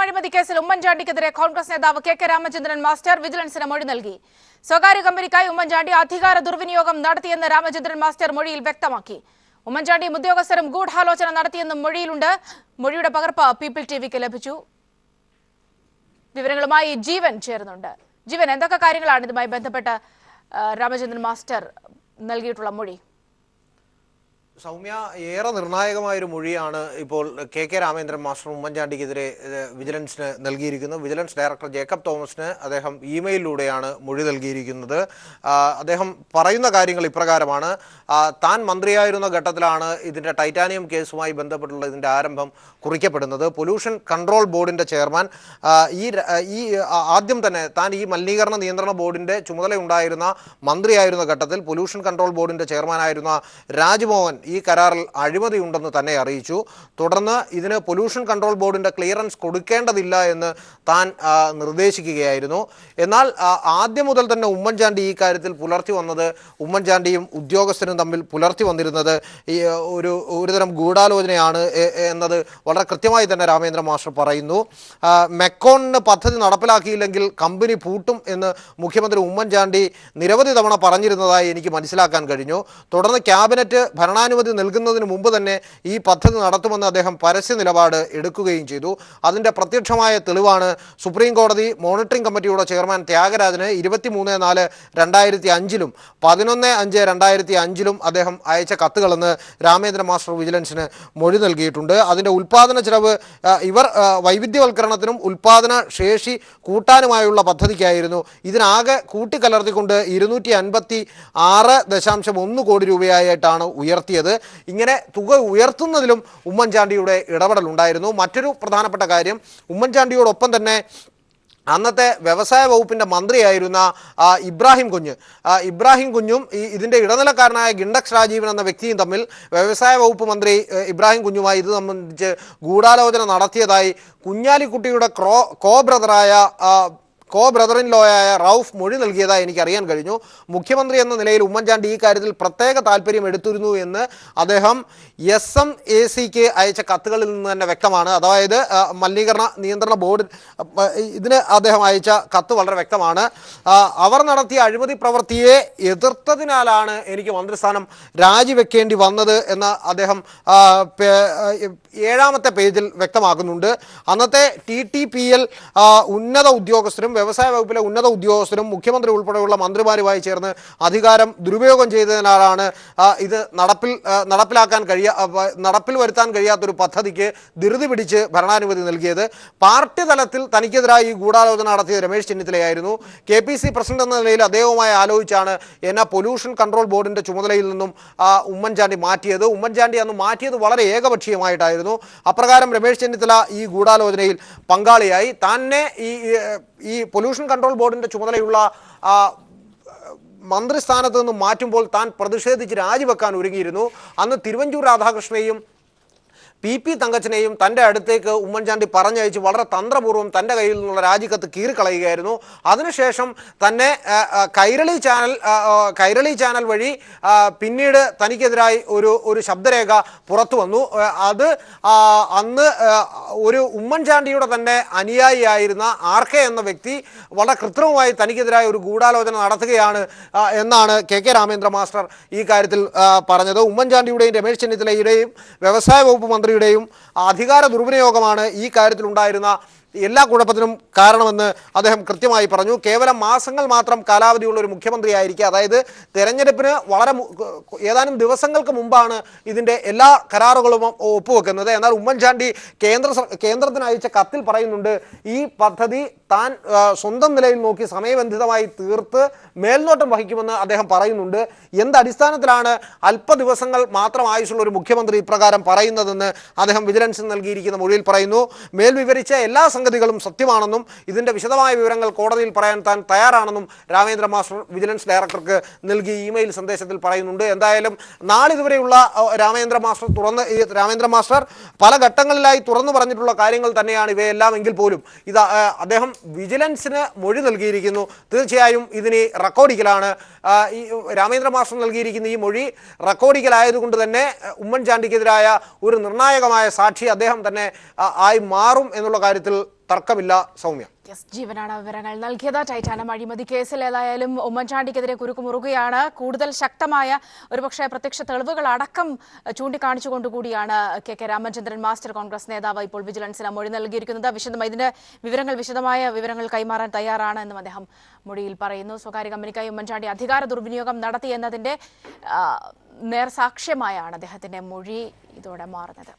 അഴിമതി കേസിൽ ഉമ്മൻചാണ്ടിക്കെതിരെ കോൺഗ്രസ് നേതാവ് കെ രാമചന്ദ്രൻ മാസ്റ്റർ വിജിലൻസിന് മൊഴി നൽകി. സ്വകാര്യ കമ്പനിക്കായി ഉമ്മൻചാണ്ടി അധികാര ദുർവിനിയോഗം നടത്തിയെന്ന് രാമചന്ദ്രൻ മാസ്റ്റർ മൊഴിയിൽ വ്യക്തമാക്കി. ഉമ്മൻചാണ്ടിയും ഉദ്യോഗസ്ഥരും ഗൂഢാലോചന നടത്തിയെന്നും മൊഴിയിലുണ്ട്. മൊഴിയുടെ പകർപ്പ് പീപ്പിൾ ടിവിക്ക് ലഭിച്ചു. വിവരങ്ങളുമായി ജീവൻ ചേരുന്നുണ്ട്. ജീവൻ, എന്തൊക്കെ കാര്യങ്ങളാണ് ഇതുമായി ബന്ധപ്പെട്ട് രാമചന്ദ്രൻ മാസ്റ്റർ നൽകിയിട്ടുള്ള മൊഴി? സൗമ്യ, ഏറെ നിർണായകമായൊരു മൊഴിയാണ് ഇപ്പോൾ കെ രാമേന്ദ്രൻ മാസ്റ്റർ ഉമ്മൻചാണ്ടിക്കെതിരെ വിജിലൻസിന് നൽകിയിരിക്കുന്നത്. വിജിലൻസ് ഡയറക്ടർ ജേക്കബ് തോമസിന് അദ്ദേഹം ഇമെയിലിലൂടെയാണ് മൊഴി നൽകിയിരിക്കുന്നത്. അദ്ദേഹം പറയുന്ന കാര്യങ്ങൾ ഇപ്രകാരമാണ്. താൻ മന്ത്രിയായിരുന്ന ഘട്ടത്തിലാണ് ഇതിൻ്റെ ടൈറ്റാനിയം കേസുമായി ബന്ധപ്പെട്ടുള്ള ഇതിൻ്റെ ആരംഭം കുറിക്കപ്പെടുന്നത്. പൊല്യൂഷൻ കൺട്രോൾ ബോർഡിൻ്റെ ചെയർമാൻ ഈ ആദ്യം തന്നെ താൻ ഈ മലിനീകരണ നിയന്ത്രണ ബോർഡിൻ്റെ ചുമതലയുണ്ടായിരുന്ന മന്ത്രിയായിരുന്ന ഘട്ടത്തിൽ പൊല്യൂഷൻ കൺട്രോൾ ബോർഡിൻ്റെ ചെയർമാനായിരുന്ന രാജ്മോഹൻ ഈ കരാറിൽ അഴിമതിയുണ്ടെന്ന് തന്നെ അറിയിച്ചു. തുടർന്ന് ഇതിന് പൊല്യൂഷൻ കൺട്രോൾ ബോർഡിൻ്റെ ക്ലിയറൻസ് കൊടുക്കേണ്ടതില്ല എന്ന് താൻ നിർദ്ദേശിക്കുകയായിരുന്നു. എന്നാൽ ആദ്യം മുതൽ തന്നെ ഉമ്മൻചാണ്ടി ഈ കാര്യത്തിൽ പുലർത്തി വന്നത്, ഉമ്മൻചാണ്ടിയും ഉദ്യോഗസ്ഥരും തമ്മിൽ പുലർത്തി വന്നിരുന്നത് ഒരുതരം ഗൂഢാലോചനയാണ് എന്നത് വളരെ കൃത്യമായി തന്നെ രാമേന്ദ്ര മാസ്റ്റർ പറയുന്നു. മെക്കോണിന് പദ്ധതി നടപ്പിലാക്കിയില്ലെങ്കിൽ കമ്പനി പൂട്ടും എന്ന് മുഖ്യമന്ത്രി ഉമ്മൻചാണ്ടി നിരവധി തവണ പറഞ്ഞിരുന്നതായി എനിക്ക് മനസ്സിലാക്കാൻ കഴിഞ്ഞു. തുടർന്ന് ക്യാബിനറ്റ് ഭരണാനുമതി നൽകുന്നതിന് മുമ്പ് തന്നെ ഈ പദ്ധതി നടത്തുമെന്ന് അദ്ദേഹം പരസ്യ നിലപാട് എടുക്കുകയും ചെയ്തു. അതിൻ്റെ പ്രത്യക്ഷമായ തെളിവാണ് സുപ്രീം കോടതി മോണിറ്ററിംഗ് കമ്മിറ്റിയുടെ ചെയർമാൻ ത്യാഗരാജന് 23/4/2005 11/5/2005 അദ്ദേഹം അയച്ച കത്തുകളെന്ന് രാമേന്ദ്ര മാസ്റ്റർ വിജിലൻസിന് മൊഴി നൽകിയിട്ടുണ്ട്. അതിൻ്റെ ഉൽപ്പാദന ചെലവ് ഇവർ വൈവിധ്യവൽക്കരണത്തിനും ഉൽപ്പാദന ശേഷി കൂട്ടാനുമായുള്ള പദ്ധതിക്കായിരുന്നു. ഇതിനാകെ കൂട്ടിക്കലർത്തിക്കൊണ്ട് 256.1 കോടി രൂപയായിട്ടാണ് ഉയർത്തിയത്. ഇങ്ങനെ തുക ഉയർത്തുന്നതിലും ഉമ്മൻചാണ്ടിയുടെ ഇടപെടലുണ്ടായിരുന്നു. മറ്റൊരു പ്രധാനപ്പെട്ട കാര്യം, ഉമ്മൻചാണ്ടിയോടൊപ്പം തന്നെ അന്നത്തെ വ്യവസായ വകുപ്പിൻ്റെ മന്ത്രിയായിരുന്ന ഇബ്രാഹിം കുഞ്ഞും ഇതിൻ്റെ ഇടനിലക്കാരനായ ഗിണ്ടക്സ് രാജീവൻ എന്ന വ്യക്തിയും തമ്മിൽ വ്യവസായ വകുപ്പ് മന്ത്രി ഇബ്രാഹിം കുഞ്ഞുമായി ഇത് സംബന്ധിച്ച് ഗൂഢാലോചന നടത്തിയതായി കുഞ്ഞാലിക്കുട്ടിയുടെ കോ ബ്രദർ ഇൻ ലോയായ റൌഫ് മൊഴി നൽകിയതായി എനിക്കറിയാൻ കഴിഞ്ഞു. മുഖ്യമന്ത്രി എന്ന നിലയിൽ ഉമ്മൻചാണ്ടി ഈ കാര്യത്തിൽ പ്രത്യേക താല്പര്യം എടുത്തിരുന്നു എന്ന് അദ്ദേഹം SMACക്ക് അയച്ച കത്തുകളിൽ നിന്ന് തന്നെ വ്യക്തമാണ്. അതായത് മലിനീകരണ നിയന്ത്രണ ബോർഡ് ഇതിന് അദ്ദേഹം അയച്ച കത്ത് വളരെ വ്യക്തമാണ്. അവർ നടത്തിയ അഴിമതി പ്രവൃത്തിയെ എതിർത്തതിനാലാണ് എനിക്ക് മന്ത്രിസ്ഥാനം രാജിവെക്കേണ്ടി വന്നത് എന്ന് അദ്ദേഹം 7ാമത്തെ പേജിൽ വ്യക്തമാക്കുന്നുണ്ട്. അന്നത്തെ TTPL ഉന്നത ഉദ്യോഗസ്ഥരും വ്യവസായ വകുപ്പിലെ ഉന്നത ഉദ്യോഗസ്ഥരും മുഖ്യമന്ത്രി ഉൾപ്പെടെയുള്ള മന്ത്രിമാരുമായി ചേർന്ന് അധികാരം ദുരുപയോഗം ചെയ്തതിനാലാണ് ഇത് നടപ്പിൽ വരുത്താൻ കഴിയാത്തൊരു പദ്ധതിക്ക് ധൃതി പിടിച്ച് ഭരണാനുമതി നൽകിയത്. പാർട്ടി തലത്തിൽ തനിക്കെതിരായി ഈ ഗൂഢാലോചന നടത്തിയത് രമേശ് ചെന്നിത്തലയായിരുന്നു. KPC പ്രസിഡന്റ് എന്ന നിലയിൽ അദ്ദേഹവുമായി ആലോചിച്ചാണ് എന്നെ പൊല്യൂഷൻ കൺട്രോൾ ബോർഡിൻ്റെ ചുമതലയിൽ നിന്നും ഉമ്മൻചാണ്ടി മാറ്റിയത്. ഉമ്മൻചാണ്ടി അന്ന് മാറ്റിയത് വളരെ ഏകപക്ഷീയമായിട്ടായിരുന്നു. അപ്രകാരം രമേശ് ചെന്നിത്തല ഈ ഗൂഢാലോചനയിൽ പങ്കാളിയായി. തന്നെ ഈ പൊല്യൂഷൻ കൺട്രോൾ ബോർഡിൻ്റെ ചുമതലയുള്ള മന്ത്രിസ്ഥാനത്ത് നിന്നും മാറ്റുമ്പോൾ താൻ പ്രതിഷേധിച്ച് രാജിവെക്കാൻ ഒരുങ്ങിയിരുന്നു. അന്ന് തിരുവഞ്ചൂർ രാധാകൃഷ്ണനെയും PP തങ്കച്ചനെയും തൻ്റെ അടുത്തേക്ക് ഉമ്മൻചാണ്ടി പറഞ്ഞയച്ച് വളരെ തന്ത്രപൂർവ്വം തൻ്റെ കയ്യിൽ നിന്നുള്ള രാജിക്കത്ത് കീറിക്കളയുകയായിരുന്നു. അതിനുശേഷം തന്നെ കൈരളി ചാനൽ വഴി പിന്നീട് തനിക്കെതിരായി ഒരു ശബ്ദരേഖ പുറത്തു വന്നു. അത് അന്ന് ഒരു ഉമ്മൻചാണ്ടിയുടെ തന്നെ അനുയായിയായിരുന്ന RK എന്ന വ്യക്തി വളരെ കൃത്രിമമായി തനിക്കെതിരായി ഒരു ഗൂഢാലോചന നടത്തുകയാണ് എന്നാണ് കെ രാമേന്ദ്ര മാസ്റ്റർ ഈ കാര്യത്തിൽ പറഞ്ഞത്. ഉമ്മൻചാണ്ടിയുടെയും രമേശ് ചെന്നിത്തലയുടെയും വ്യവസായ വകുപ്പ് മന്ത്രിയുടെയും അധികാര ദുർവിനിയോഗമാണ് ഈ കാര്യത്തിലുണ്ടായിരുന്ന എല്ലാ കുഴപ്പത്തിനും കാരണമെന്ന് അദ്ദേഹം കൃത്യമായി പറഞ്ഞു. കേവലം മാസങ്ങൾ മാത്രം കാലാവധിയുള്ള ഒരു മുഖ്യമന്ത്രിയായിരിക്കെ, അതായത് തെരഞ്ഞെടുപ്പിന് ഏതാനും ദിവസങ്ങൾക്ക് മുമ്പാണ് ഇതിൻ്റെ എല്ലാ കരാറുകളും ഒപ്പുവെക്കുന്നത്. എന്നാൽ ഉമ്മൻചാണ്ടി കേന്ദ്രത്തിന് അയച്ച കത്തിൽ പറയുന്നുണ്ട്, ഈ പദ്ധതി താൻ സ്വന്തം നിലയിൽ നോക്കി സമയബന്ധിതമായി തീർത്ത് മേൽനോട്ടം വഹിക്കുമെന്ന് അദ്ദേഹം പറയുന്നുണ്ട്. എന്തടിസ്ഥാനത്തിലാണ് അല്പ ദിവസങ്ങൾ മാത്രം ആയുസുള്ള ഒരു മുഖ്യമന്ത്രി ഇപ്രകാരം പറയുന്നതെന്ന് അദ്ദേഹം വിജിലൻസിന് നൽകിയിരിക്കുന്ന മൊഴിയിൽ പറയുന്നു. മേൽ വിവരിച്ച എല്ലാ സംഗതികളും സത്യമാണെന്നും ഇതിൻ്റെ വിശദമായ വിവരങ്ങൾ കോടതിയിൽ പറയാൻ താൻ തയ്യാറാണെന്നും രാമേന്ദ്ര മാസ്റ്റർ വിജിലൻസ് ഡയറക്ടർക്ക് നൽകിയ ഇമെയിൽ സന്ദേശത്തിൽ പറയുന്നുണ്ട്. എന്തായാലും നാളിതുവരെയുള്ള രാമേന്ദ്ര മാസ്റ്റർ പല ഘട്ടങ്ങളിലായി തുറന്നു പറഞ്ഞിട്ടുള്ള കാര്യങ്ങൾ തന്നെയാണ് ഇവയെല്ലാം എങ്കിൽ പോലും അദ്ദേഹം വിജിലൻസിന് മൊഴി നൽകിയിരിക്കുന്നു. തീർച്ചയായും ഇതിന് റെക്കോർഡിക്കലാണ്. ഈ രാമേന്ദ്ര മാസ്റ്റർ നൽകിയിരിക്കുന്ന ഈ മൊഴി റെക്കോർഡിക്കലായതുകൊണ്ട് തന്നെ ഉമ്മൻചാണ്ടിക്കെതിരായ ഒരു നിർണായകമായ സാക്ഷി അദ്ദേഹം തന്നെ ആയി മാറും എന്നുള്ള കാര്യത്തിൽ തർക്കമില്ല സൗമ്യ. ജീവനാണ് വിവരങ്ങൾ നൽകിയത്. ടൈറ്റാനം അഴിമതി കേസിൽ ഏതായാലും ഉമ്മൻചാണ്ടിക്കെതിരെ കുരുക്കുമുറുകയാണ്. കൂടുതൽ ശക്തമായ ഒരുപക്ഷെ പ്രത്യക്ഷ തെളിവുകൾ അടക്കം ചൂണ്ടിക്കാണിച്ചുകൊണ്ടുകൂടിയാണ് കെ രാമചന്ദ്രൻ മാസ്റ്റർ കോൺഗ്രസ് നേതാവ് ഇപ്പോൾ വിജിലൻസിന് മൊഴി നൽകിയിരിക്കുന്നത്. ഇതിന്റെ വിശദമായ വിവരങ്ങൾ കൈമാറാൻ തയ്യാറാണ് എന്നും അദ്ദേഹം മൊഴിയിൽ പറയുന്നു. സ്വകാര്യ കമ്പനിക്കായി ഉമ്മൻചാണ്ടി അധികാര ദുർവിനിയോഗം നടത്തി എന്നതിന്റെ നേർസാക്ഷ്യമായാണ് അദ്ദേഹത്തിന്റെ മൊഴി ഇതോടെ മാറുന്നത്.